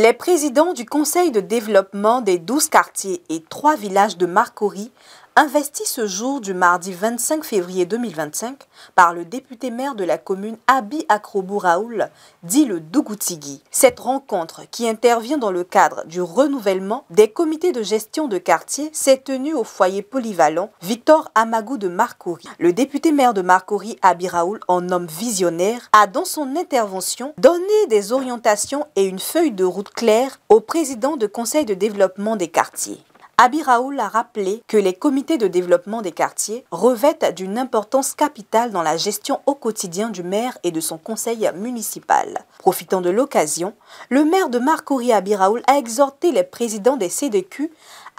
Les présidents du Conseil de développement des 12 quartiers et 3 villages de Marcory investis ce jour du mardi 25 février 2025 par le député maire de la commune Abi Akrobou Raoul, dit le Dougoutigui. Cette rencontre, qui intervient dans le cadre du renouvellement des comités de gestion de quartier, s'est tenue au foyer polyvalent Victor Amagou de Marcory. Le député maire de Marcory, Abi Raoul, en homme visionnaire, a dans son intervention donné des orientations et une feuille de route claire au président de conseil de développement des quartiers. Abi Raoul a rappelé que les comités de développement des quartiers revêtent d'une importance capitale dans la gestion au quotidien du maire et de son conseil municipal. Profitant de l'occasion, le maire de Marcory, Abi Raoul, a exhorté les présidents des CDQ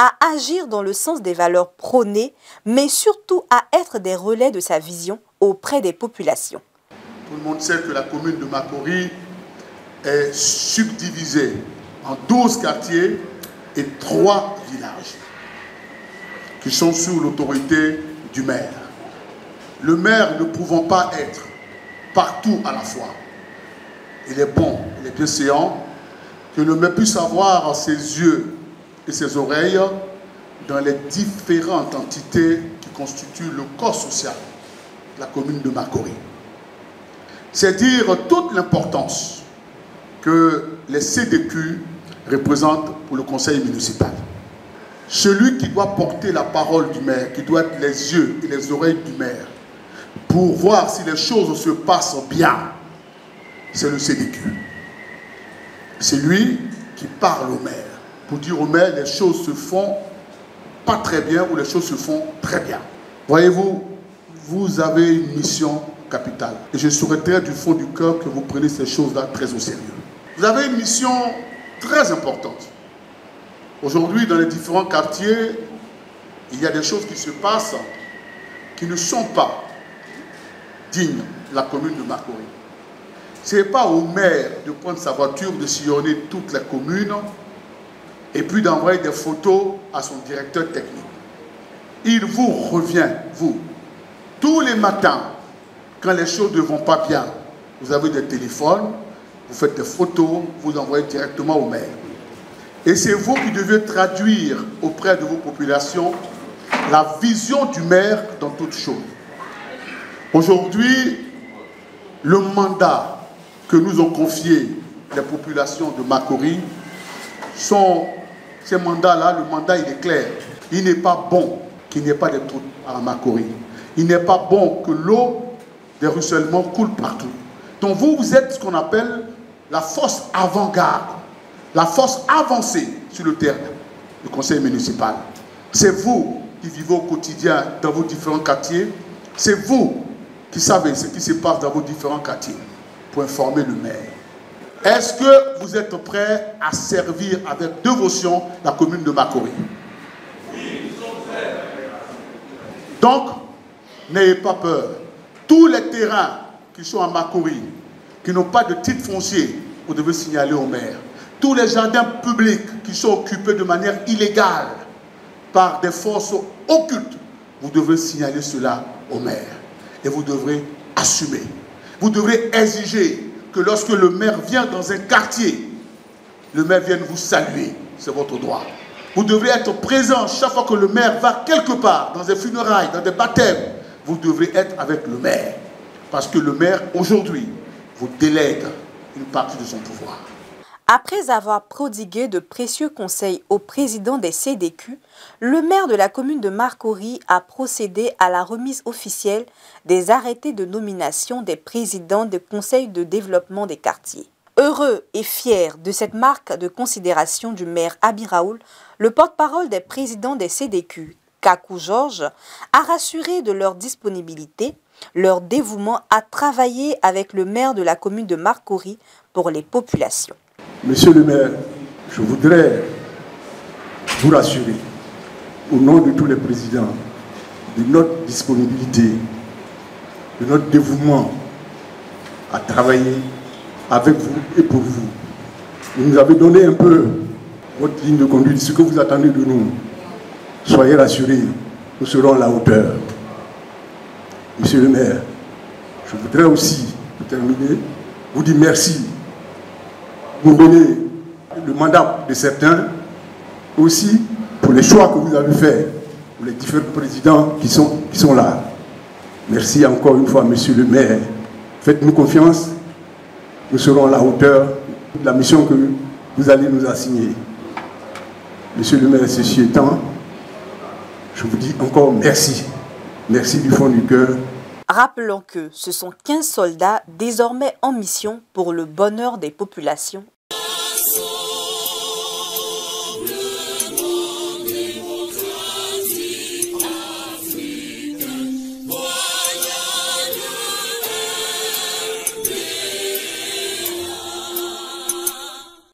à agir dans le sens des valeurs prônées, mais surtout à être des relais de sa vision auprès des populations. Tout le monde sait que la commune de Marcory est subdivisée en 12 quartiers et 3 villages qui sont sous l'autorité du maire. Le maire ne pouvant pas être partout à la fois, il est bon, il est bienséant que le maire puisse avoir ses yeux et ses oreilles dans les différentes entités qui constituent le corps social de la commune de Marcory. C'est dire toute l'importance que les CDQ représentent pour le conseil municipal. Celui qui doit porter la parole du maire, qui doit être les yeux et les oreilles du maire, pour voir si les choses se passent bien, c'est le CDQ. C'est lui qui parle au maire, pour dire au maire les choses se font pas très bien ou les choses se font très bien. Voyez-vous, vous avez une mission capitale. Et je souhaiterais du fond du cœur que vous preniez ces choses-là très au sérieux. Vous avez une mission très importante. Aujourd'hui, dans les différents quartiers, il y a des choses qui se passent qui ne sont pas dignes de la commune de Marcory. Ce n'est pas au maire de prendre sa voiture, de sillonner toute la commune et puis d'envoyer des photos à son directeur technique. Il vous revient, vous, tous les matins, quand les choses ne vont pas bien, vous avez des téléphones, vous faites des photos, vous envoyez directement au maire. Et c'est vous qui devez traduire auprès de vos populations la vision du maire dans toutes choses. Aujourd'hui, le mandat que nous ont confié les populations de Marcory, ces mandats-là, le mandat il est clair. Il n'est pas bon qu'il n'y ait pas de trous à Marcory. Il n'est pas bon que l'eau des ruissellements coule partout. Donc vous êtes ce qu'on appelle la force avant-garde, la force avancée sur le terrain du conseil municipal. C'est vous qui vivez au quotidien dans vos différents quartiers. C'est vous qui savez ce qui se passe dans vos différents quartiers pour informer le maire. Est-ce que vous êtes prêts à servir avec dévotion la commune de Marcory? Oui, nous sommes prêts. Donc, n'ayez pas peur. Tous les terrains qui sont à Marcory, qui n'ont pas de titre foncier, vous devez signaler au maire. Tous les jardins publics qui sont occupés de manière illégale par des forces occultes, vous devez signaler cela au maire. Et vous devrez assumer. Vous devrez exiger que lorsque le maire vient dans un quartier, le maire vienne vous saluer. C'est votre droit. Vous devrez être présent chaque fois que le maire va quelque part, dans des funérailles, dans des baptêmes. Vous devrez être avec le maire. Parce que le maire, aujourd'hui, vous délègue une partie de son pouvoir. Après avoir prodigué de précieux conseils au président des CDQ, le maire de la commune de Marcory a procédé à la remise officielle des arrêtés de nomination des présidents des conseils de développement des quartiers. Heureux et fier de cette marque de considération du maire Abi Raoul, le porte-parole des présidents des CDQ, Kakou Georges, a rassuré de leur disponibilité, leur dévouement à travailler avec le maire de la commune de Marcory pour les populations. Monsieur le maire, je voudrais vous rassurer, au nom de tous les présidents, de notre disponibilité, de notre dévouement à travailler avec vous et pour vous. Vous nous avez donné un peu votre ligne de conduite, ce que vous attendez de nous. Soyez rassurés, nous serons à la hauteur. Monsieur le maire, je voudrais aussi, pour terminer, vous dire merci. Vous donnez le mandat de certains, aussi pour les choix que vous avez faits, pour les différents présidents qui sont là. Merci encore une fois, monsieur le maire. Faites-nous confiance, nous serons à la hauteur de la mission que vous allez nous assigner. Monsieur le maire, ceci étant, je vous dis encore merci. Merci du fond du cœur. Rappelons que ce sont 15 soldats désormais en mission pour le bonheur des populations